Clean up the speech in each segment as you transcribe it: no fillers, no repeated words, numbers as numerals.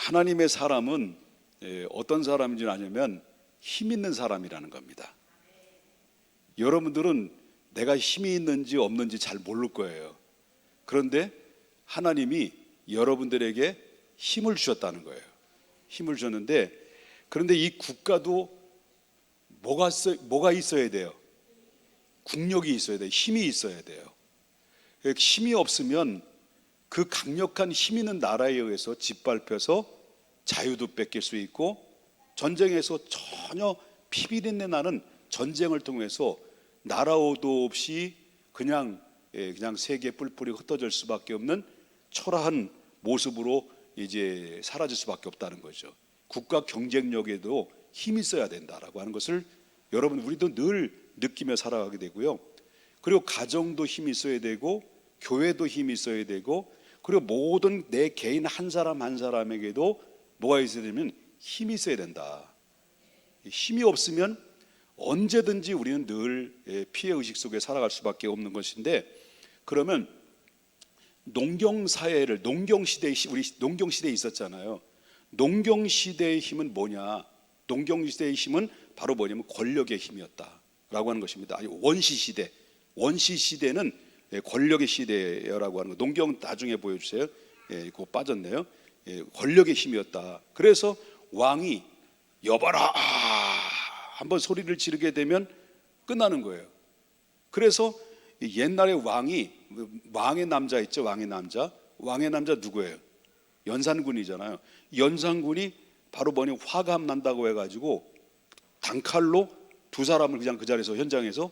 하나님의 사람은 어떤 사람인지 아냐면 힘 있는 사람이라는 겁니다. 여러분들은 내가 힘이 있는지 없는지 잘 모를 거예요. 그런데 하나님이 여러분들에게 힘을 주셨다는 거예요. 힘을 줬는데, 그런데 이 국가도 뭐가 있어야 돼요? 국력이 있어야 돼요. 힘이 있어야 돼요. 힘이 없으면 그 강력한 힘 있는 나라에 의해서 짓밟혀서 자유도 뺏길 수 있고, 전쟁에서 전혀 피비린내 나는 전쟁을 통해서 나라도 없이 그냥 세계 뿔뿔이 흩어질 수밖에 없는 초라한 모습으로 이제 사라질 수밖에 없다는 거죠. 국가 경쟁력에도 힘이 있어야 된다라고 하는 것을 여러분, 우리도 늘 느끼며 살아가게 되고요. 그리고 가정도 힘이 있어야 되고, 교회도 힘이 있어야 되고, 그리고 모든 내 개인 한 사람 한 사람에게도 뭐가 있어야 되면 힘이 있어야 된다. 힘이 없으면 언제든지 우리는 늘 피해 의식 속에 살아갈 수밖에 없는 것인데, 그러면 농경사회를, 농경시대에, 우리 농경시대에 있었잖아요. 농경시대의 힘은 뭐냐? 농경시대의 힘은 바로 뭐냐면 권력의 힘이었다라고 하는 것입니다. 아니, 원시시대, 원시시대는 권력의 시대라고 하는 거. 농경 나중에 보여주세요. 그거 빠졌네요. 권력의 힘이었다. 그래서 왕이 여봐라 한번 소리를 지르게 되면 끝나는 거예요. 그래서 옛날에 왕의 남자 있죠. 왕의 남자 누구예요? 연산군이잖아요. 연산군이 바로 뭐냐, 화감 난다고 해가지고 단칼로 두 사람을 그냥 그 자리에서, 현장에서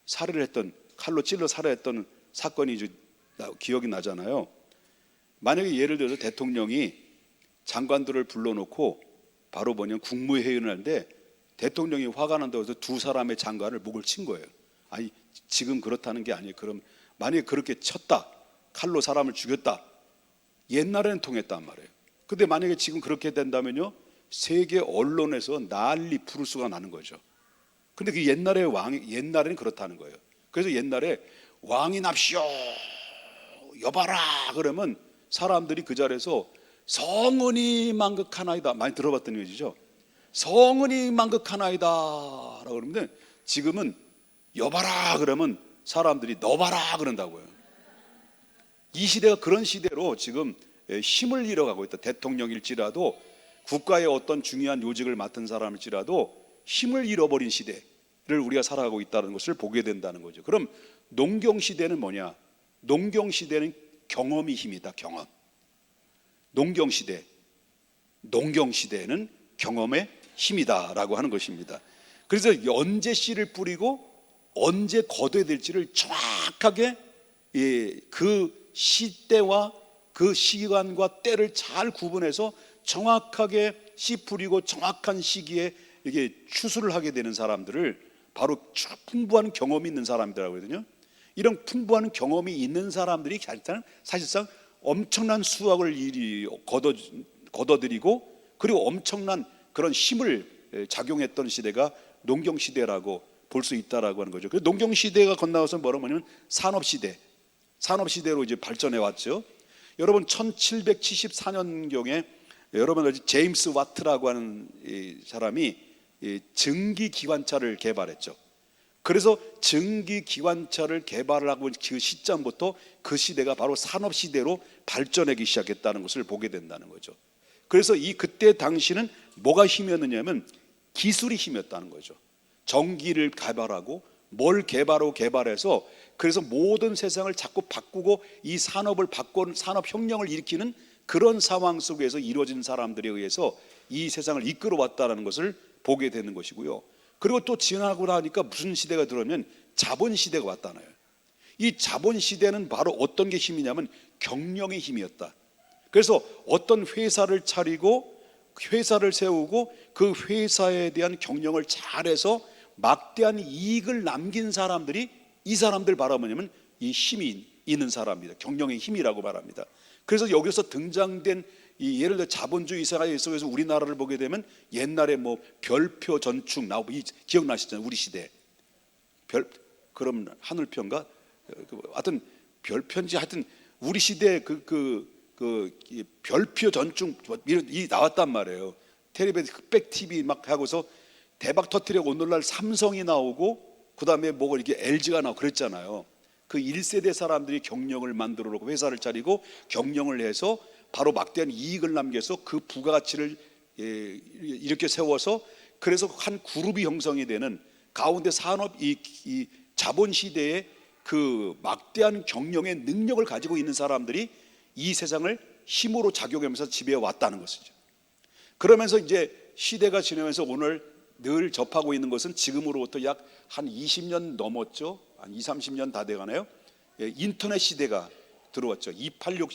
살해를 했던, 칼로 찔러 살해했던 사건이 이제 기억이 나잖아요. 만약에 예를 들어서 대통령이 장관들을 불러놓고 바로 뭐냐, 국무회의를 하는데 대통령이 화가 난다고 해서 두 사람의 장관을 목을 친 거예요. 아니, 지금 그렇다는 게 아니에요. 그럼 만약에 그렇게 쳤다, 칼로 사람을 죽였다, 옛날에는 통했단 말이에요. 근데 만약에 지금 그렇게 된다면요, 세계 언론에서 난리 부르스가 나는 거죠. 근데 그 옛날에는 그렇다는 거예요. 그래서 옛날에 왕이 납시오 여봐라 그러면 사람들이 그 자리에서 성은이 만극하나이다, 많이 들어봤던 얘기죠. 성은이 만극하나이다 라고 그러는데, 지금은 여봐라 그러면 사람들이 너봐라 그런다고요. 이 시대가 그런 시대로 지금 힘을 잃어가고 있다. 대통령일지라도, 국가의 어떤 중요한 요직을 맡은 사람일지라도 힘을 잃어버린 시대를 우리가 살아가고 있다는 것을 보게 된다는 거죠. 그럼 농경시대는 뭐냐? 농경시대는 경험이 힘이다. 경험. 농경시대는 경험의 힘이다 라고 하는 것입니다. 그래서 언제 씨를 뿌리고 언제 거둬야 될지를 정확하게 그 시대와 그 시간과 때를 잘 구분해서 정확하게 씨 뿌리고 정확한 시기에 이게 추수를 하게 되는 사람들을 바로 풍부한 경험이 있는 사람들이라고 하거든요. 이런 풍부한 경험이 있는 사람들이 사실상 엄청난 수확을 거둬들이고, 그리고 엄청난 그런 힘을 작용했던 시대가 농경시대라고 볼 수 있다라고 하는 거죠. 그래서 농경시대가 건너와서 뭐라고 하냐면 산업시대로 이제 발전해 왔죠. 여러분 1774년경에 여러분 제임스 와트라고 하는 사람이 증기기관차를 개발했죠. 그래서 증기기관차를 개발을 하고 그 시점부터 그 시대가 바로 산업시대로 발전하기 시작했다는 것을 보게 된다는 거죠. 그래서 그때 당시는 뭐가 힘이었느냐면 기술이 힘이었다는 거죠. 전기를 개발하고 뭘 개발해서 그래서 모든 세상을 자꾸 바꾸고 이 산업을 바꾸는 산업혁명을 일으키는 그런 상황 속에서 이루어진 사람들에 의해서 이 세상을 이끌어 왔다는 것을 보게 되는 것이고요. 그리고 또 지나고 나니까 무슨 시대가 들어오면 자본시대가 왔다나요. 이 자본시대는 바로 어떤 게 힘이냐면 경영의 힘이었다. 그래서 어떤 회사를 차리고 회사를 세우고 그 회사에 대한 경영을 잘해서 막대한 이익을 남긴 사람들이, 이 사람들 바라보냐면 이 힘이 있는 사람입니다. 경영의 힘이라고 말합니다. 그래서 여기서 등장된 예를 들어 자본주의 사회 속에서 우리나라를 보게 되면 옛날에 뭐 별표 전축 나오고, 기억나시잖아요. 우리 시대 그럼 하늘편가 하여튼 별편지, 하여튼 우리 시대 그 이 별표 전중 이 나왔단 말이에요. 텔레비전 흑백 TV 막 하고서 대박 터뜨려 오늘날 삼성이 나오고 그다음에 뭐가 이렇게 LG가 나오고 그랬잖아요. 그 1세대 사람들이 경영을 만들어 놓고 회사를 차리고 경영을 해서 바로 막대한 이익을 남겨서 그 부가가치를 이렇게 세워서 그래서 한 그룹이 형성이 되는 가운데 산업 이 자본 시대에 그 막대한 경영의 능력을 가지고 있는 사람들이 이 세상을 힘으로 작용하면서 지배해 왔다는 것이죠. 그러면서 이제 시대가 지나면서 오늘 늘 접하고 있는 것은 지금으로부터 약 한 20년 넘었죠. 한 20, 30년 다 돼가네요. 인터넷 시대가 들어왔죠. 286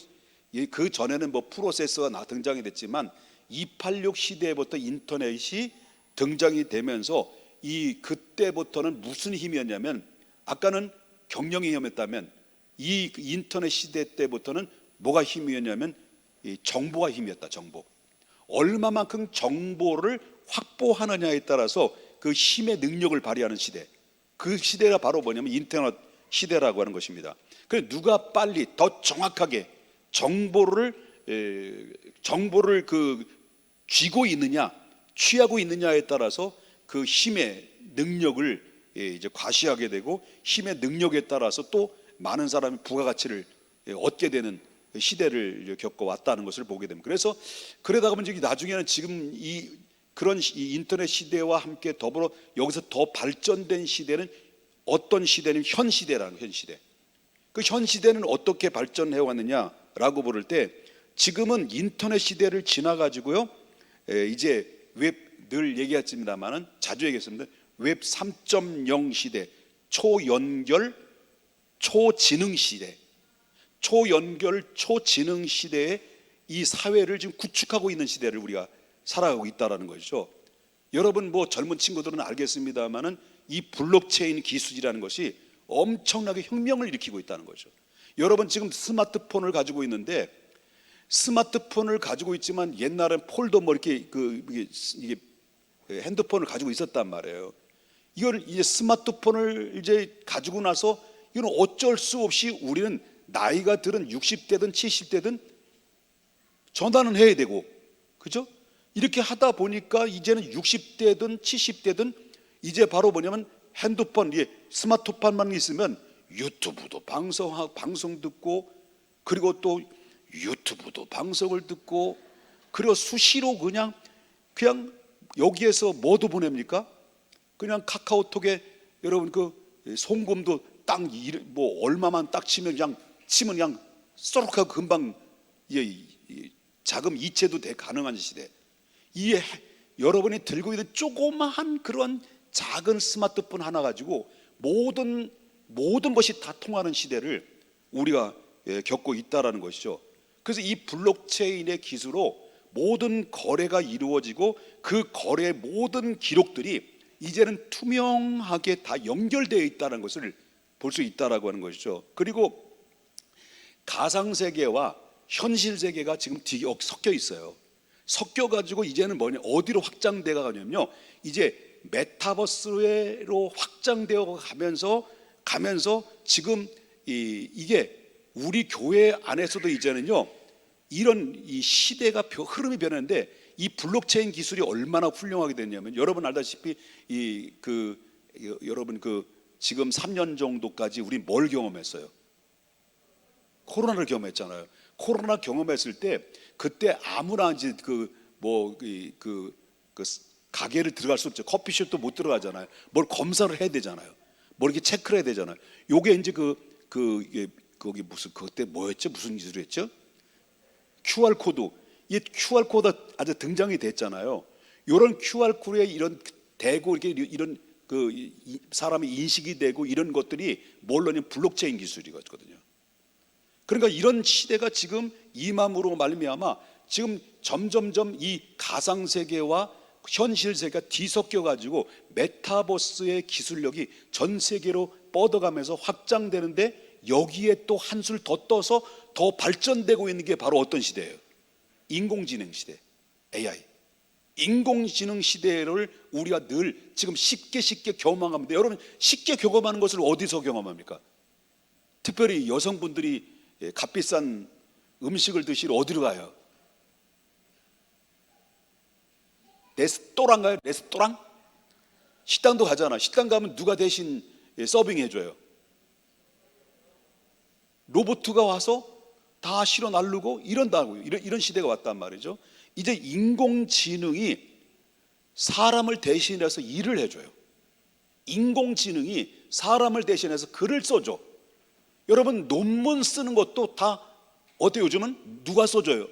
그 전에는 뭐 프로세서가 등장이 됐지만 286 시대부터 인터넷이 등장이 되면서 이 그때부터는 무슨 힘이었냐면 아까는 경영이 힘이었다면 이 인터넷 시대 때부터는 뭐가 힘이었냐면 이 정보가 힘이었다. 정보. 얼마만큼 정보를 확보하느냐에 따라서 그 힘의 능력을 발휘하는 시대. 그 시대가 바로 뭐냐면 인터넷 시대라고 하는 것입니다. 그래서 누가 빨리 더 정확하게 정보를 그 쥐고 있느냐, 취하고 있느냐에 따라서 그 힘의 능력을 이제 과시하게 되고 힘의 능력에 따라서 또 많은 사람이 부가가치를 얻게 되는 시대를 겪어왔다는 것을 보게 됩니다. 그래서 그러다 보면 나중에는 지금 그런 인터넷 시대와 함께 더불어 여기서 더 발전된 시대는 어떤 시대는 현 시대라는 현 시대. 그 현 시대는 어떻게 발전해 왔느냐라고 부를 때 지금은 인터넷 시대를 지나가지고요. 이제 웹 늘 얘기했습니다만은 자주 얘기했습니다. 웹 3.0 시대, 초연결, 초지능 시대, 초연결, 초지능 시대에 이 사회를 지금 구축하고 있는 시대를 우리가 살아가고 있다라는 것이죠. 여러분 뭐 젊은 친구들은 알겠습니다만은 이 블록체인 기술이라는 것이 엄청나게 혁명을 일으키고 있다는 거죠. 여러분 지금 스마트폰을 가지고 있는데 스마트폰을 가지고 있지만 옛날엔 폴더 뭐 이렇게 이게 핸드폰을 가지고 있었단 말이에요. 이걸 이제 스마트폰을 이제 가지고 나서 이건 어쩔 수 없이 우리는 나이가 들은 60대든 70대든 전화는 해야 되고, 그죠? 이렇게 하다 보니까 이제는 60대든 70대든 이제 바로 뭐냐면 핸드폰, 스마트폰만 있으면 유튜브도 방송 듣고 그리고 또 유튜브도 방송을 듣고 그리고 수시로 그냥 여기에서 뭐도 보냅니까? 그냥 카카오톡에 여러분 그 송금도 딱 뭐 얼마만 딱 치면 그냥 쏘록하고 금방 자금 이체도 가능한 시대. 여러분이 들고 있는 조그마한 그런 작은 스마트폰 하나 가지고 모든 것이 다 통하는 시대를 우리가 겪고 있다라는 것이죠. 그래서 이 블록체인의 기술로 모든 거래가 이루어지고 그 거래의 모든 기록들이 이제는 투명하게 다 연결되어 있다는 것을 볼 수 있다라고 하는 것이죠. 그리고 가상세계와 현실세계가 지금 되게 섞여 있어요. 섞여 가지고 이제는 어디로 확장되어 가냐면요, 이제 메타버스로 확장되어 가면서 지금 이게 우리 교회 안에서도 이제는요 이런 이 시대가 흐름이 변했는데 이 블록체인 기술이 얼마나 훌륭하게 됐냐면 여러분 알다시피 여러분 지금 3년 정도까지 우리 뭘 경험했어요? 코로나를 경험했잖아요. 코로나 경험했을 때 그때 아무나 이제 가게를 들어갈 수 없죠. 커피숍도 못 들어가잖아요. 뭘 검사를 해야 되잖아요. 뭘 이렇게 체크를 해야 되잖아요. 요게 이제 거기 그때 뭐였죠? 무슨 기술이었죠? QR 코드. 이 QR 코드 아주 등장이 됐잖아요. 이런 QR 코드에 이런 대고 이런 사람이 인식이 되고 이런 것들이 뭘로냐면 블록체인 기술이거든요. 그러니까 이런 시대가 지금 임함으로 말미암아 지금 점점점 이 가상 세계와 현실 세계가 뒤섞여 가지고 메타버스의 기술력이 전 세계로 뻗어가면서 확장되는데 여기에 또 한술 더 떠서 더 발전되고 있는 게 바로 어떤 시대예요? 인공지능 시대, AI. 인공지능 시대를 우리가 늘 지금 쉽게 경험합니다. 여러분 쉽게 경험하는 것을 어디서 경험합니까? 특별히 여성분들이 값비싼 음식을 드시러 어디로 가요? 레스토랑 가요? 레스토랑? 식당도 가잖아. 식당 가면 누가 대신 서빙해줘요? 로봇가 와서 다 실어 나르고 이런다고요. 이런 시대가 왔단 말이죠. 이제 인공지능이 사람을 대신해서 일을 해줘요. 인공지능이 사람을 대신해서 글을 써줘. 여러분, 논문 쓰는 것도 다 어때요? 요즘은 누가 써줘요?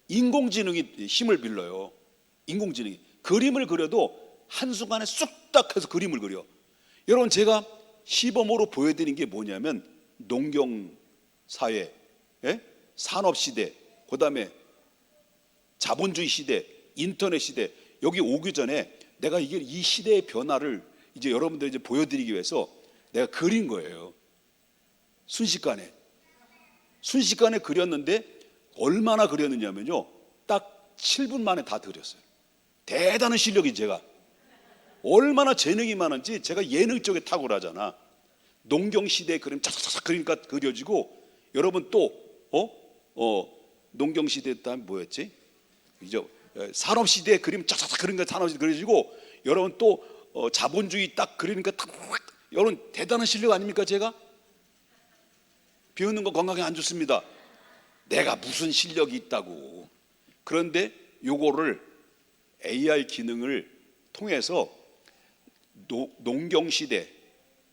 인공지능이 힘을 빌려요. 인공지능이 그림을 그려도 한순간에 쑥딱 해서 그림을 그려. 여러분, 제가 시범으로 보여드린 게 뭐냐면 농경사회, 산업시대, 그 다음에 자본주의 시대, 인터넷 시대, 여기 오기 전에 내가 이 시대의 변화를 이제 여러분들 이제 보여드리기 위해서 내가 그린 거예요. 순식간에 그렸는데 얼마나 그렸느냐면요, 딱 7분 만에 다 그렸어요. 대단한 실력이. 제가 얼마나 재능이 많은지. 제가 예능 쪽에 탁월하잖아. 농경시대 그림 쫙쫙쫙 그러니까 그려지고, 여러분 또 농경시대 다음 뭐였지? 이제 산업시대 그림 쫙쫙쫙 그러니까 산업시대 그려지고, 여러분 또 자본주의 딱 그리니까 딱, 여러분 대단한 실력 아닙니까? 제가 비웃는 거 건강에 안 좋습니다. 내가 무슨 실력이 있다고. 그런데 요거를 AI 기능을 통해서 농경시대,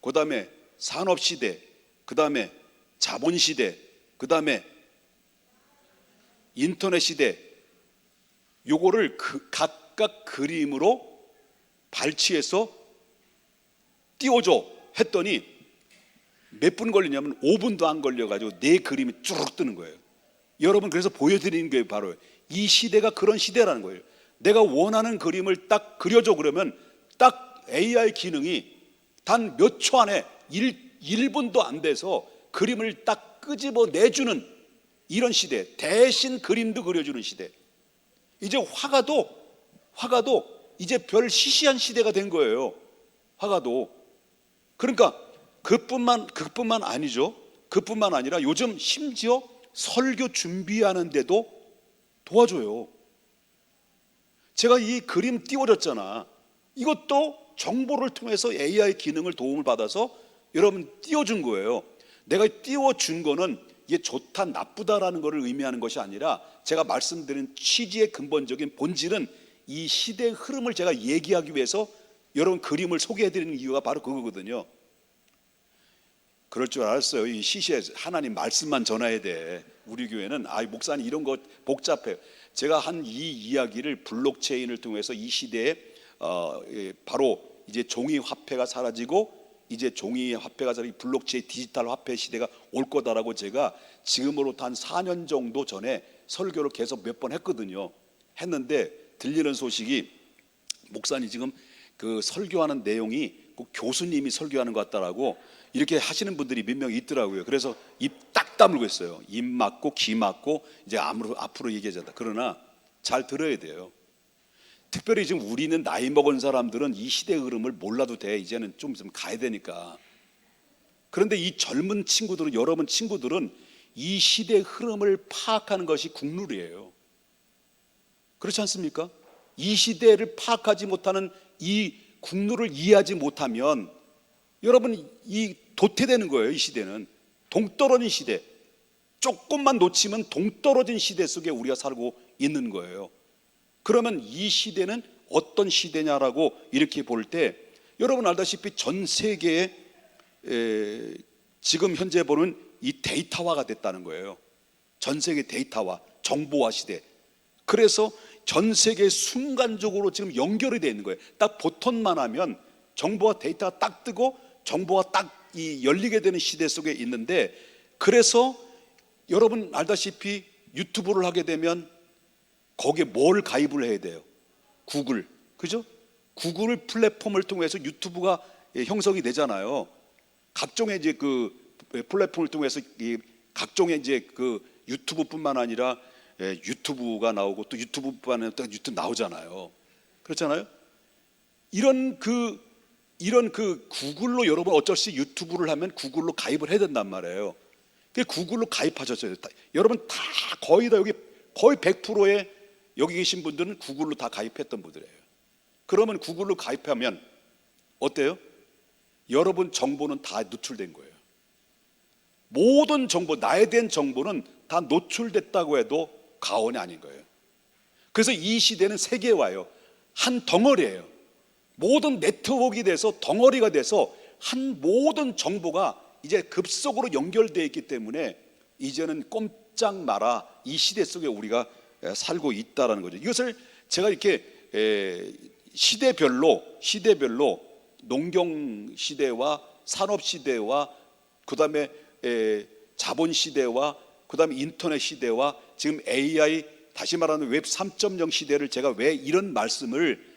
그 다음에 산업시대, 그 다음에 자본시대, 그 다음에 인터넷 시대, 요거를 각각 그림으로 발치해서 띄워줘 했더니 몇 분 걸리냐면 5분도 안 걸려가지고 내 그림이 쭉 뜨는 거예요. 여러분, 그래서 보여드리는 게 바로 이 시대가 그런 시대라는 거예요. 내가 원하는 그림을 딱 그려줘 그러면 딱 AI 기능이 단 몇 초 안에 1분도 안 돼서 그림을 딱 끄집어 내주는 이런 시대. 대신 그림도 그려주는 시대. 이제 화가도 이제 별 시시한 시대가 된 거예요. 화가도. 그러니까 그뿐만 아니죠. 그뿐만 아니라 요즘 심지어 설교 준비하는데도 도와줘요. 제가 이 그림 띄워줬잖아. 이것도 정보를 통해서 AI 기능을 도움을 받아서 여러분 띄워준 거예요. 내가 띄워준 거는 이게 좋다 나쁘다라는 것을 의미하는 것이 아니라, 제가 말씀드린 취지의 근본적인 본질은 이 시대의 흐름을 제가 얘기하기 위해서 여러분 그림을 소개해드리는 이유가 바로 그거거든요. 그럴 줄 알았어요. 이 시시에 하나님 말씀만 전해야 돼. 우리 교회는 목사님 이런 거 복잡해요. 제가 한 이 이야기를 블록체인을 통해서 이 시대에 바로 이제 종이 화폐가 사라지고, 이제 종이 화폐가 사라지고 블록체인 디지털 화폐 시대가 올 거다라고 제가 지금으로부터 한 4년 정도 전에 설교를 계속 몇 번 했거든요. 했는데 들리는 소식이, 목사님 지금 그 설교하는 내용이 꼭 교수님이 설교하는 것 같다라고 이렇게 하시는 분들이 몇 명 있더라고요. 그래서 입 딱 다물고 있어요. 입 막고 귀 막고 이제 앞으로 얘기하자. 그러나 잘 들어야 돼요. 특별히 지금 우리는 나이 먹은 사람들은 이 시대의 흐름을 몰라도 돼. 이제는 좀 가야 되니까. 그런데 이 젊은 친구들은, 여러분 친구들은 이 시대의 흐름을 파악하는 것이 국룰이에요. 그렇지 않습니까? 이 시대를 파악하지 못하는 이 국룰을 이해하지 못하면 여러분 이 도태되는 거예요. 이 시대는 동떨어진 시대. 조금만 놓치면 동떨어진 시대 속에 우리가 살고 있는 거예요. 그러면 이 시대는 어떤 시대냐라고 이렇게 볼 때, 여러분 알다시피 전 세계에 지금 현재 보는 이 데이터화가 됐다는 거예요. 전 세계 데이터화, 정보화 시대. 그래서 전 세계 순간적으로 지금 연결이 되어 있는 거예요. 딱 보통만 하면 정보와 데이터가 딱 뜨고 정보가 딱 열리게 되는 시대 속에 있는데, 그래서 여러분 알다시피 유튜브를 하게 되면 거기에 뭘 가입을 해야 돼요? 구글, 그죠? 구글 플랫폼을 통해서 유튜브가 형성이 되잖아요. 각종의 이제 그 플랫폼을 통해서 각종의 이제 그 유튜브뿐만 아니라 유튜브가 나오고, 또 유튜브뿐만 아니라 또 유튜브 나오잖아요. 그렇잖아요. 이런 그 구글로, 여러분 어쩔 수 없이 유튜브를 하면 구글로 가입을 해야 된단 말이에요. 그 구글로 가입하셨어요. 여러분 다 거의 다 여기 거의 100%의 여기 계신 분들은 구글로 다 가입했던 분들이에요. 그러면 구글로 가입하면 어때요? 여러분 정보는 다 노출된 거예요. 모든 정보, 나에 대한 정보는 다 노출됐다고 해도 과언이 아닌 거예요. 그래서 이 시대는 세계화예요. 한 덩어리예요. 모든 네트워크가 돼서 덩어리가 돼서 한 모든 정보가 이제 급속으로 연결되어 있기 때문에 이제는 꼼짝 마라, 이 시대 속에 우리가 살고 있다는 거죠. 이것을 제가 이렇게 시대별로 농경 시대와 산업 시대와 그다음에 자본 시대와 그다음에 인터넷 시대와 지금 AI, 다시 말하는 웹 3.0 시대를 제가 왜 이런 말씀을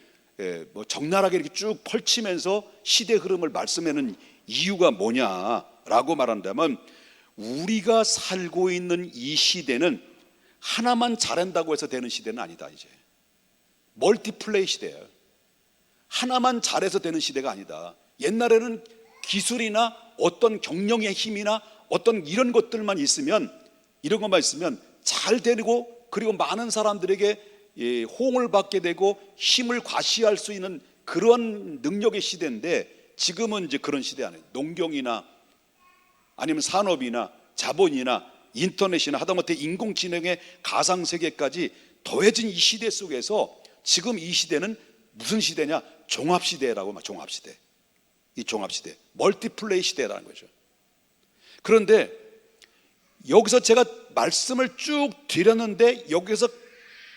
뭐 적나라하게 이렇게 쭉 펼치면서 시대 흐름을 말씀하는 이유가 뭐냐라고 말한다면, 우리가 살고 있는 이 시대는 하나만 잘한다고 해서 되는 시대는 아니다. 이제 멀티플레이 시대예요. 하나만 잘해서 되는 시대가 아니다. 옛날에는 기술이나 어떤 경영의 힘이나 어떤 이런 것들만 있으면, 이런 것만 있으면 잘 되고, 그리고 많은 사람들에게 호응을 받게 되고 힘을 과시할 수 있는 그런 능력의 시대인데, 지금은 이제 그런 시대 아니에요. 농경이나 아니면 산업이나 자본이나 인터넷이나 하다못해 인공지능의 가상세계까지 더해진 이 시대 속에서 지금 이 시대는 무슨 시대냐? 종합시대라고 말. 종합시대. 이 종합시대, 멀티플레이 시대라는 거죠. 그런데 여기서 제가 말씀을 쭉 드렸는데 여기서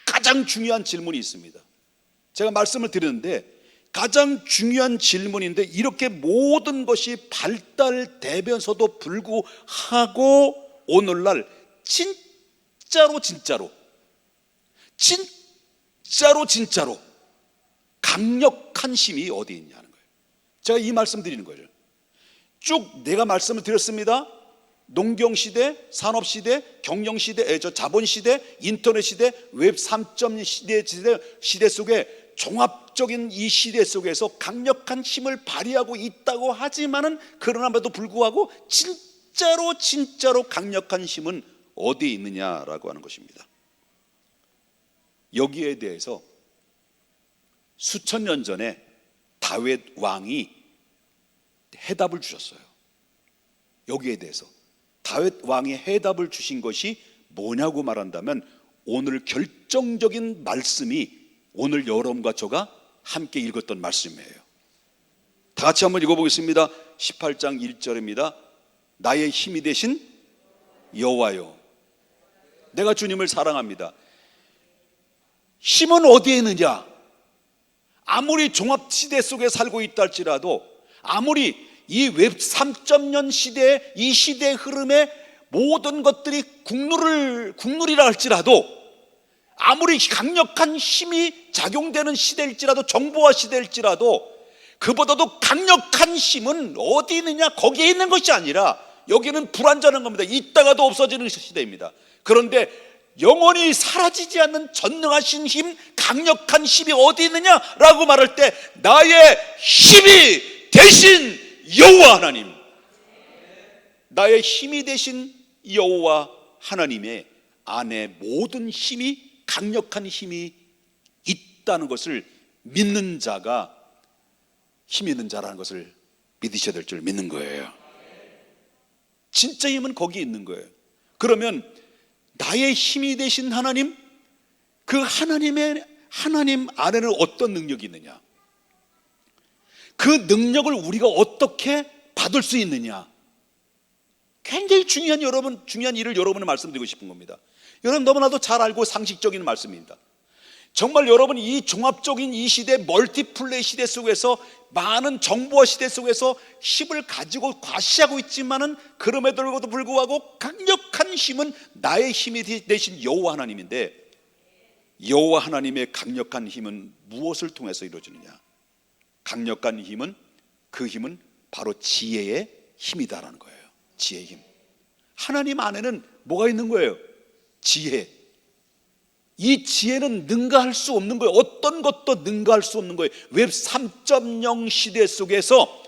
가장 중요한 질문이 있습니다. 제가 말씀을 드렸는데 가장 중요한 질문인데, 이렇게 모든 것이 발달되면서도 불구하고 오늘날 진짜로 강력한 힘이 어디 있냐는 거예요. 제가 이 말씀 드리는 거죠. 쭉 내가 말씀을 드렸습니다. 농경시대, 산업시대, 경영시대, 자본시대, 인터넷시대, 웹 3.0 시대 속에 종합적인 이 시대 속에서 강력한 힘을 발휘하고 있다고 하지만은, 그러나마도 불구하고 진짜로 강력한 힘은 어디에 있느냐라고 하는 것입니다. 여기에 대해서 수천 년 전에 다윗 왕이 해답을 주셨어요. 여기에 대해서 다윗 왕이 해답을 주신 것이 뭐냐고 말한다면, 오늘 결정적인 말씀이 오늘 여러분과 저가 함께 읽었던 말씀이에요. 다 같이 한번 읽어보겠습니다. 18장 1절입니다. 나의 힘이 되신 여호와요, 내가 주님을 사랑합니다. 힘은 어디에 있느냐? 아무리 종합시대 속에 살고 있다 할지라도, 아무리 이 웹 3.0 시대의 이 시대의 흐름에 모든 것들이 국룰이라 할지라도, 아무리 강력한 힘이 작용되는 시대일지라도, 정보화 시대일지라도, 그보다도 강력한 힘은 어디 있느냐? 거기에 있는 것이 아니라 여기는 불완전한 겁니다. 있다가도 없어지는 시대입니다. 그런데 영원히 사라지지 않는 전능하신 힘, 강력한 힘이 어디 있느냐라고 말할 때, 나의 힘이 되신 여호와 하나님, 나의 힘이 되신 여호와 하나님의 안에 모든 힘이, 강력한 힘이 있다는 것을 믿는 자가 힘 있는 자라는 것을 믿으셔야 될 줄 믿는 거예요. 진짜 힘은 거기에 있는 거예요. 그러면 나의 힘이 되신 하나님, 그 하나님 안에는 어떤 능력이 있느냐? 그 능력을 우리가 어떻게 받을 수 있느냐? 굉장히 중요한 일을 여러분을 말씀드리고 싶은 겁니다. 여러분 너무나도 잘 알고 상식적인 말씀입니다. 정말 여러분 이 종합적인 이 시대, 멀티플레이 시대 속에서, 많은 정보화 시대 속에서 힘을 가지고 과시하고 있지만은, 그럼에도 불구하고 강력한 힘은 나의 힘이 되신 여호와 하나님인데, 여호와 하나님의 강력한 힘은 무엇을 통해서 이루어지느냐? 강력한 힘은, 그 힘은 바로 지혜의 힘이다라는 거예요. 지혜의 힘. 하나님 안에는 뭐가 있는 거예요? 지혜. 이 지혜는 능가할 수 없는 거예요. 어떤 것도 능가할 수 없는 거예요. 웹 3.0 시대 속에서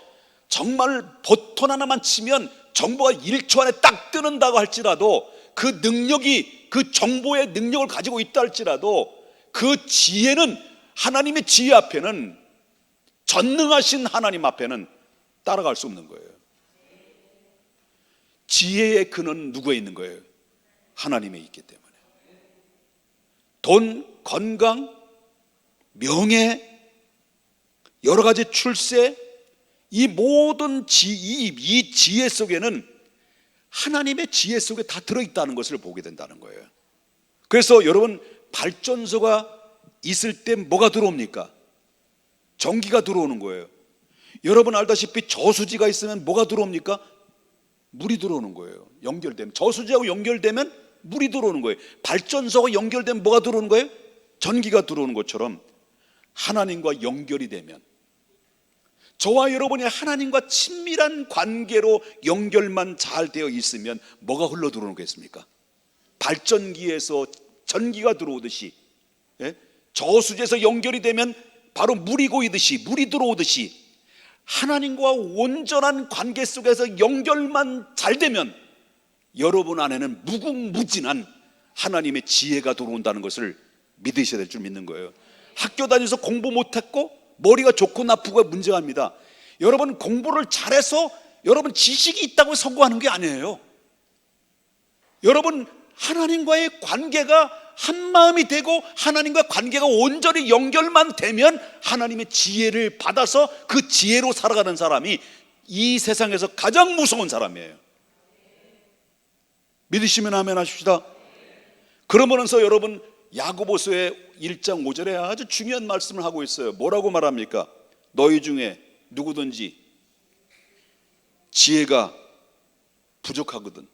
정말 버튼 하나만 치면 정보가 1초 안에 딱 뜨는다고 할지라도 그 능력이, 그 정보의 능력을 가지고 있다 할지라도 그 지혜는, 하나님의 지혜 앞에는, 전능하신 하나님 앞에는 따라갈 수 없는 거예요. 지혜의 근원은 누구에 있는 거예요? 하나님에 있기 때문에. 돈, 건강, 명예, 여러 가지 출세, 이 모든 이 지혜 속에는 하나님의 지혜 속에 다 들어있다는 것을 보게 된다는 거예요. 그래서 여러분, 발전소가 있을 때 뭐가 들어옵니까? 전기가 들어오는 거예요. 여러분 알다시피 저수지가 있으면 뭐가 들어옵니까? 물이 들어오는 거예요. 연결되면, 저수지하고 연결되면 물이 들어오는 거예요. 발전소가 연결되면 뭐가 들어오는 거예요? 전기가 들어오는 것처럼 하나님과 연결이 되면, 저와 여러분이 하나님과 친밀한 관계로 연결만 잘 되어 있으면 뭐가 흘러 들어오는 거겠습니까? 발전기에서 전기가 들어오듯이, 저수지에서 연결이 되면 바로 물이 고이듯이, 물이 들어오듯이, 하나님과 온전한 관계 속에서 연결만 잘 되면 여러분 안에는 무궁무진한 하나님의 지혜가 들어온다는 것을 믿으셔야 될 줄 믿는 거예요. 학교 다니면서 공부 못했고 머리가 좋고 나쁘고 문제가 아닙니다. 여러분 공부를 잘해서 여러분 지식이 있다고 성공하는 게 아니에요. 여러분 하나님과의 관계가 한마음이 되고 하나님과 관계가 온전히 연결만 되면 하나님의 지혜를 받아서 그 지혜로 살아가는 사람이 이 세상에서 가장 무서운 사람이에요. 믿으시면 아멘 하십시다. 그러면서 여러분 야고보서의 1장 5절에 아주 중요한 말씀을 하고 있어요. 뭐라고 말합니까? 너희 중에 누구든지 지혜가 부족하거든.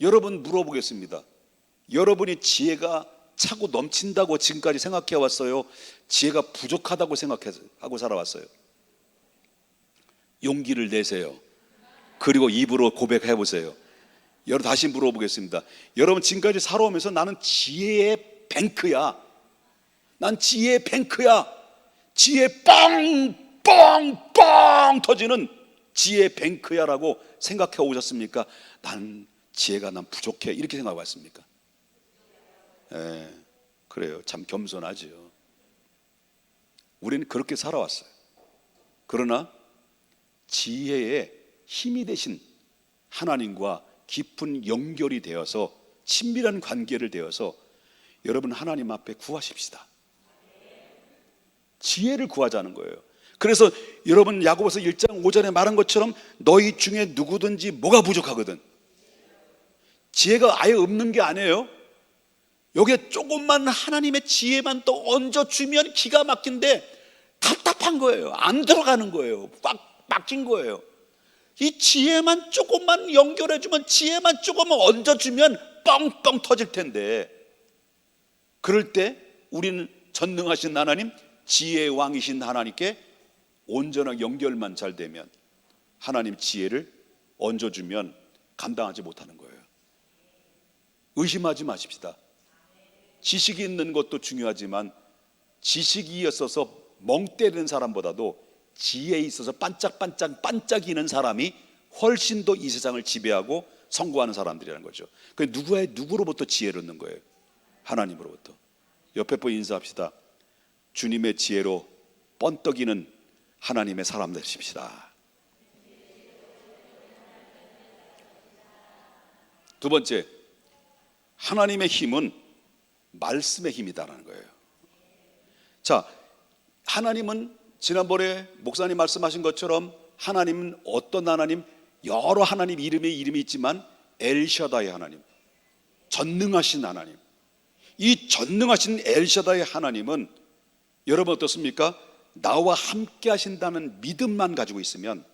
여러분 물어보겠습니다. 여러분이 지혜가 차고 넘친다고 지금까지 생각해 왔어요? 지혜가 부족하다고 생각하고 살아왔어요? 용기를 내세요. 그리고 입으로 고백해 보세요. 여러분 다시 물어보겠습니다. 여러분 지금까지 살아오면서 나는 지혜의 뱅크야. 난 지혜의 뱅크야. 지혜 뻥뻥뻥 터지는 지혜의 뱅크야라고 생각해 오셨습니까? 난 지혜가 난 부족해 이렇게 생각해 왔습니까? 그래요. 참 겸손하죠. 우리는 그렇게 살아왔어요. 그러나 지혜의 힘이 되신 하나님과 깊은 연결이 되어서 친밀한 관계를 되어서 여러분 하나님 앞에 구하십시다. 지혜를 구하자는 거예요. 그래서 여러분 야고보서 1장 5절에 말한 것처럼 너희 중에 누구든지 뭐가 부족하거든. 지혜가 아예 없는 게 아니에요. 여기에 조금만 하나님의 지혜만 또 얹어주면 기가 막힌데 답답한 거예요. 안 들어가는 거예요. 꽉 막힌 거예요. 이 지혜만 조금만 연결해주면, 지혜만 조금 얹어주면 뻥뻥 터질 텐데, 그럴 때 우리는 전능하신 하나님, 지혜의 왕이신 하나님께 온전한 연결만 잘 되면, 하나님 지혜를 얹어주면 감당하지 못하는 거예요. 의심하지 마십시다. 지식이 있는 것도 중요하지만 지식이 있어서 멍 때리는 사람보다도 지혜에 있어서 반짝이는 사람이 훨씬 더 이 세상을 지배하고 성공하는 사람들이라는 거죠. 누구로부터 지혜를 얻는 거예요? 하나님으로부터. 옆에 분 인사합시다. 주님의 지혜로 번떡이는 하나님의 사람 되십시다. 두 번째, 하나님의 힘은 말씀의 힘이다라는 거예요. 자, 하나님은 지난번에 목사님 말씀하신 것처럼 하나님은 어떤 하나님? 여러 하나님 이름이 있지만 엘샤다이 하나님, 전능하신 하나님. 이 전능하신 엘샤다이 하나님은 여러분 어떻습니까? 나와 함께 하신다는 믿음만 가지고 있으면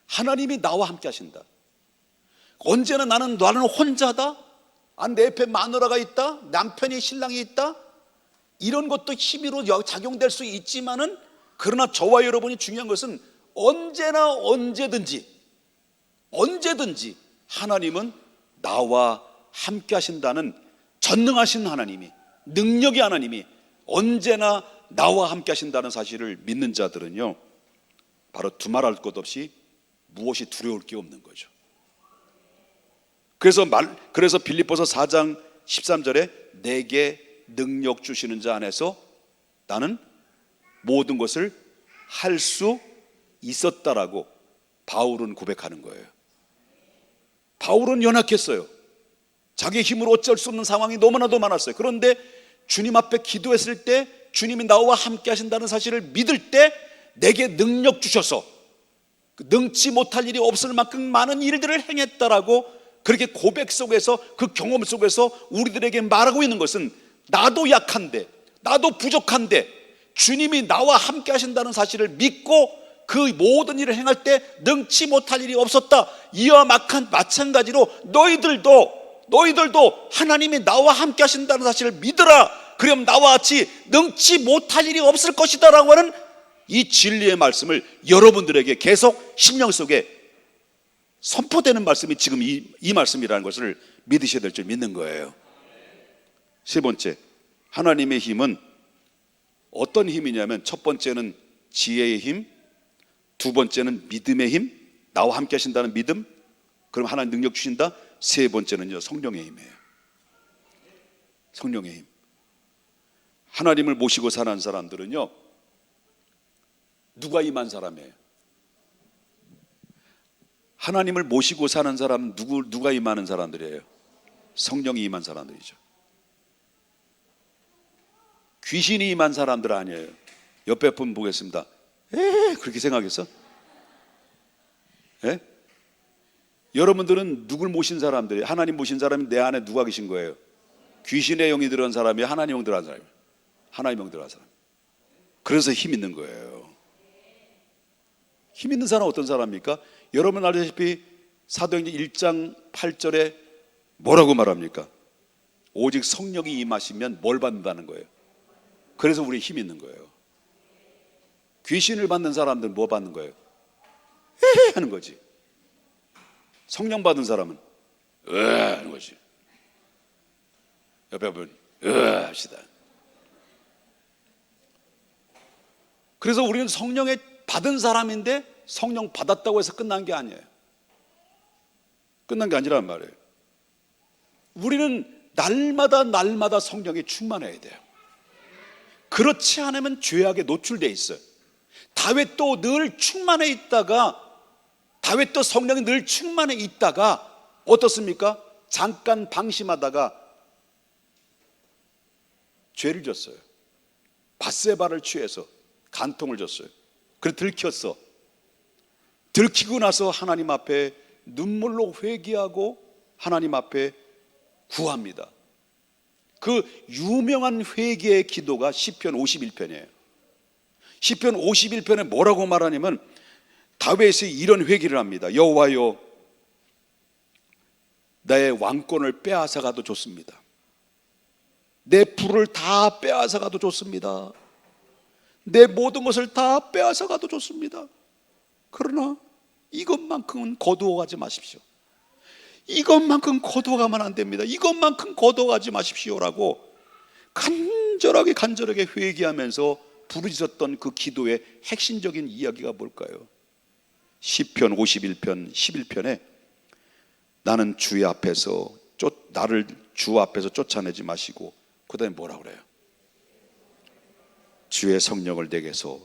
하나님이 나와 함께 하신다. 언제나 나는 혼자다, 내 옆에 마누라가 있다, 남편이 신랑이 있다, 이런 것도 힘으로 작용될 수 있지만은, 그러나 저와 여러분이 중요한 것은 언제나 언제든지 하나님은 나와 함께 하신다는 전능하신 하나님이, 능력의 하나님이 언제나 나와 함께 하신다는 사실을 믿는 자들은요, 바로 두말할 것 없이 무엇이 두려울 게 없는 거죠. 그래서 빌립보서 4장 13절에 내게 능력 주시는 자 안에서 나는 모든 것을 할 수 있었다라고 바울은 고백하는 거예요. 바울은 연약했어요. 자기 힘으로 어쩔 수 없는 상황이 너무나도 많았어요. 그런데 주님 앞에 기도했을 때 주님이 나와 함께 하신다는 사실을 믿을 때 내게 능력 주셔서 능치 못할 일이 없을 만큼 많은 일들을 행했다라고 그렇게 고백 속에서 그 경험 속에서 우리들에게 말하고 있는 것은 나도 약한데 나도 부족한데 주님이 나와 함께 하신다는 사실을 믿고 그 모든 일을 행할 때 능치 못할 일이 없었다. 이와 마찬가지로 너희들도 하나님이 나와 함께 하신다는 사실을 믿으라. 그럼 나와 같이 능치 못할 일이 없을 것이다 라고 하는 이 진리의 말씀을 여러분들에게 계속 심령 속에 선포되는 말씀이 지금 이 말씀이라는 것을 믿으셔야 될 줄 믿는 거예요. 세 번째, 하나님의 힘은 어떤 힘이냐면 첫 번째는 지혜의 힘, 두 번째는 믿음의 힘, 나와 함께 하신다는 믿음, 그럼 하나님 능력 주신다. 세 번째는요, 성령의 힘이에요. 성령의 힘. 하나님을 모시고 사는 사람들은요, 누가 임한 사람이에요? 하나님을 모시고 사는 사람은 누가 임하는 사람들이에요? 성령이 임한 사람들이죠. 귀신이 임한 사람들 아니에요. 옆에 분 보겠습니다. 그렇게 생각했어? 에? 여러분들은 누굴 모신 사람들이에요? 하나님 모신 사람이 내 안에 누가 계신 거예요? 귀신의 영이 들어간 사람이에요? 하나님 영 들어간 사람이에요? 하나님 영 들어간 사람. 그래서 힘 있는 거예요. 힘 있는 사람은 어떤 사람입니까? 여러분 알다시피 사도행전 1장 8절에 뭐라고 말합니까? 오직 성령이 임하시면 뭘 받는다는 거예요? 그래서 우리 힘 있는 거예요. 귀신을 받는 사람들은 뭐 받는 거예요? 하는 거지. 성령 받은 사람은 하는 거지. 옆에 보면 합시다. 그래서 우리는 성령에 받은 사람인데 성령 받았다고 해서 끝난 게 아니에요. 끝난 게 아니란 말이에요. 우리는 날마다 성령에 충만해야 돼요. 그렇지 않으면 죄악에 노출되어 있어요. 다윗도 늘 충만해 있다가 다윗도 성령이 늘 충만해 있다가 어떻습니까? 잠깐 방심하다가 죄를 졌어요. 밧세바를 취해서 간통을 줬어요. 그래서 들켰어. 들키고 나서 하나님 앞에 눈물로 회개하고 하나님 앞에 구합니다. 그 유명한 회개의 기도가 시편 51편이에요. 시편 51편에 뭐라고 말하냐면 다윗이 이런 회개를 합니다. 여호와여, 나의 왕권을 빼앗아가도 좋습니다. 내 부를 다 빼앗아가도 좋습니다. 내 모든 것을 다 빼앗아가도 좋습니다. 그러나 이것만큼은 거두어가지 마십시오. 이것만큼 거두어가면 안 됩니다. 이것만큼 거두어가지 마십시오라고 간절하게 회개하면서 부르짖었던 그 기도의 핵심적인 이야기가 뭘까요? 시편 51편 11편에 나는 주의 앞에서 나를 주 앞에서 쫓아내지 마시고 그 다음에 뭐라고 그래요? 주의 성령을 내게서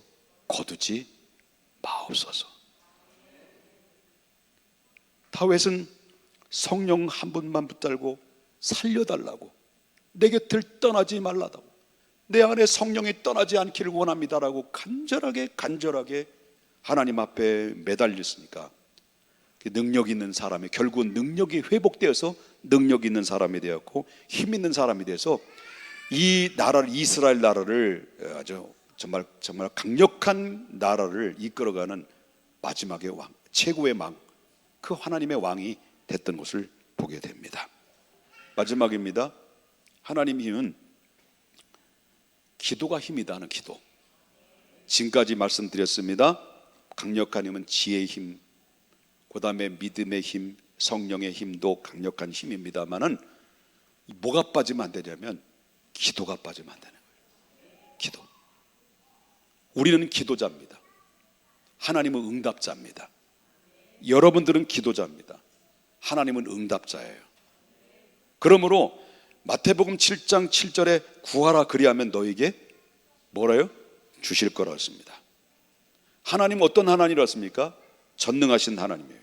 거두지 마옵소서. 다윗은 성령 한 분만 붙들고 살려달라고, 내 곁을 떠나지 말라고, 내 안에 성령이 떠나지 않기를 원합니다라고 간절하게 하나님 앞에 매달렸으니까 능력 있는 사람이 결국은 능력이 회복되어서 능력 있는 사람이 되었고 힘 있는 사람이 돼서 이 나라를, 이스라엘 나라를 아주 정말 강력한 나라를 이끌어가는 마지막의 왕, 최고의 왕, 그 하나님의 왕이 됐던 것을 보게 됩니다. 마지막입니다. 하나님 힘은 기도가 힘이다 하는 기도. 지금까지 말씀드렸습니다. 강력한 힘은 지혜의 힘, 그 다음에 믿음의 힘, 성령의 힘도 강력한 힘입니다만은 뭐가 빠지면 안 되냐면 기도가 빠지면 안 되는 거예요. 기도. 우리는 기도자입니다. 하나님은 응답자입니다. 여러분들은 기도자입니다. 하나님은 응답자예요. 그러므로 마태복음 7장 7절에 구하라 그리하면 너에게 뭐라요? 주실 거라 했습니다. 하나님 어떤 하나님이었습니까? 전능하신 하나님이에요.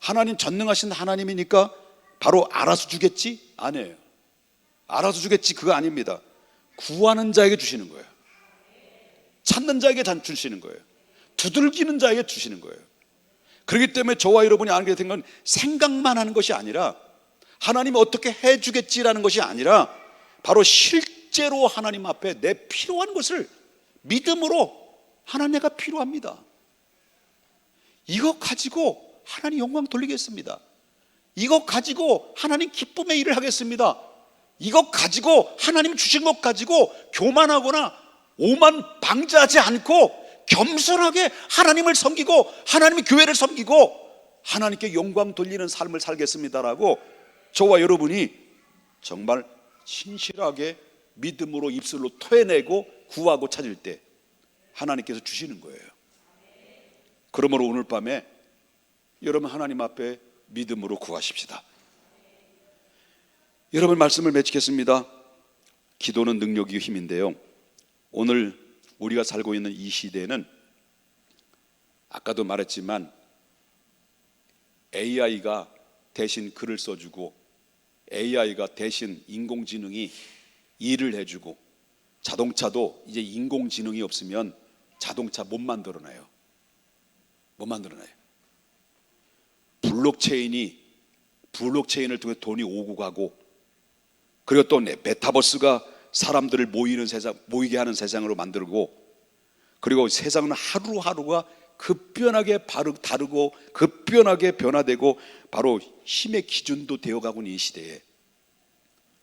하나님 전능하신 하나님이니까 바로 알아서 주겠지? 아니에요. 알아서 주겠지 그거 아닙니다. 구하는 자에게 주시는 거예요. 찾는 자에게 주시는 거예요. 두들기는 자에게 주시는 거예요. 그렇기 때문에 저와 여러분이 알게 된 건 생각만 하는 것이 아니라, 하나님이 어떻게 해주겠지라는 것이 아니라, 바로 실제로 하나님 앞에 내 필요한 것을 믿음으로, 하나님 내가 필요합니다, 이거 가지고 하나님 영광 돌리겠습니다, 이거 가지고 하나님 기쁨의 일을 하겠습니다, 이거 가지고 하나님 주신 것 가지고 교만하거나 오만 방자하지 않고 겸손하게 하나님을 섬기고 하나님의 교회를 섬기고 하나님께 영광 돌리는 삶을 살겠습니다라고 저와 여러분이 정말 신실하게 믿음으로 입술로 토해내고 구하고 찾을 때 하나님께서 주시는 거예요. 그러므로 오늘 밤에 여러분 하나님 앞에 믿음으로 구하십시다. 여러분 말씀을 맺겠습니다. 기도는 능력이고 힘인데요, 오늘 우리가 살고 있는 이 시대에는 아까도 말했지만 AI가 대신 글을 써주고 AI가 대신 인공지능이 일을 해주고, 자동차도 이제 인공지능이 없으면 자동차 못 만들어내요. 못 만들어내요. 블록체인을 통해 돈이 오고 가고, 그리고 또 메타버스가 사람들을 모이게 하는 세상으로 만들고, 그리고 세상은 하루하루가 급변하게 다르고 급변하게 변화되고 바로 힘의 기준도 되어가고 있는 이 시대에,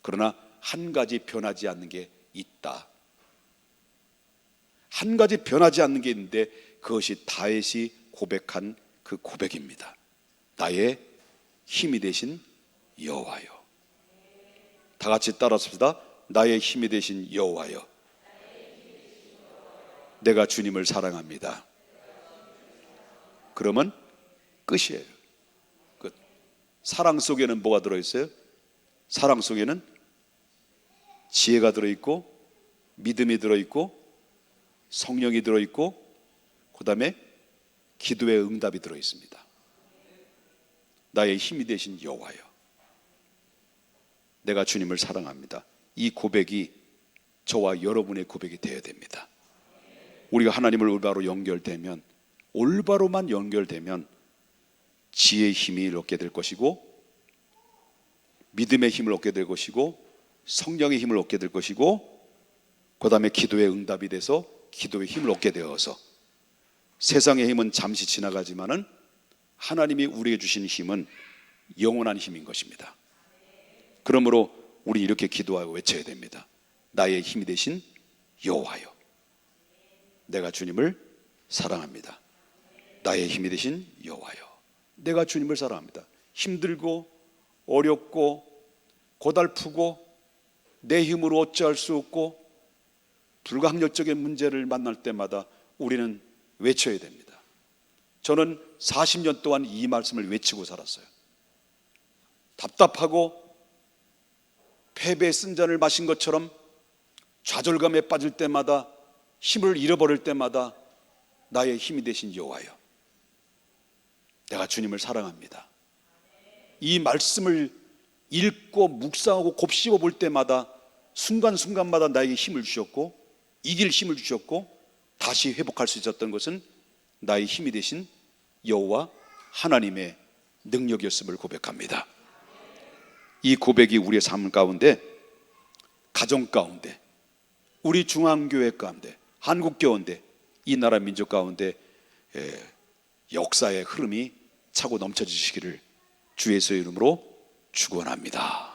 그러나 한 가지 변하지 않는 게 있다. 한 가지 변하지 않는 게 있는데 그것이 다윗이 고백한 그 고백입니다. 나의 힘이 되신 여호와여. 다 같이 따라합시다. 나의 힘이 되신 여호와여, 내가 주님을 사랑합니다. 그러면 끝이에요. 끝. 사랑 속에는 뭐가 들어있어요? 사랑 속에는 지혜가 들어있고, 믿음이 들어있고, 성령이 들어있고, 그 다음에 기도의 응답이 들어있습니다. 나의 힘이 되신 여호와여, 내가 주님을 사랑합니다. 이 고백이 저와 여러분의 고백이 되어야 됩니다. 우리가 하나님을 올바로만 연결되면 지혜의 힘을 얻게 될 것이고, 믿음의 힘을 얻게 될 것이고, 성령의 힘을 얻게 될 것이고, 그 다음에 기도의 응답이 돼서 기도의 힘을 얻게 되어서, 세상의 힘은 잠시 지나가지만은 하나님이 우리에게 주신 힘은 영원한 힘인 것입니다. 그러므로 우리 이렇게 기도하고 외쳐야 됩니다. 나의 힘이 되신 여호와여, 내가 주님을 사랑합니다. 나의 힘이 되신 여호와여, 내가 주님을 사랑합니다. 힘들고 어렵고 고달프고 내 힘으로 어찌할 수 없고 불가항력적인 문제를 만날 때마다 우리는 외쳐야 됩니다. 저는 40년 동안 이 말씀을 외치고 살았어요. 답답하고 패배의 쓴 잔을 마신 것처럼 좌절감에 빠질 때마다, 힘을 잃어버릴 때마다 나의 힘이 되신 여호와여, 내가 주님을 사랑합니다. 이 말씀을 읽고 묵상하고 곱씹어 볼 때마다 순간순간마다 나에게 힘을 주셨고, 이길 힘을 주셨고, 다시 회복할 수 있었던 것은 나의 힘이 되신 여호와 하나님의 능력이었음을 고백합니다. 이 고백이 우리의 삶 가운데, 가정 가운데, 우리 중앙교회 가운데, 한국교회인데, 이 나라 민족 가운데 역사의 흐름이 차고 넘쳐지시기를 주 예수의 이름으로 축원합니다.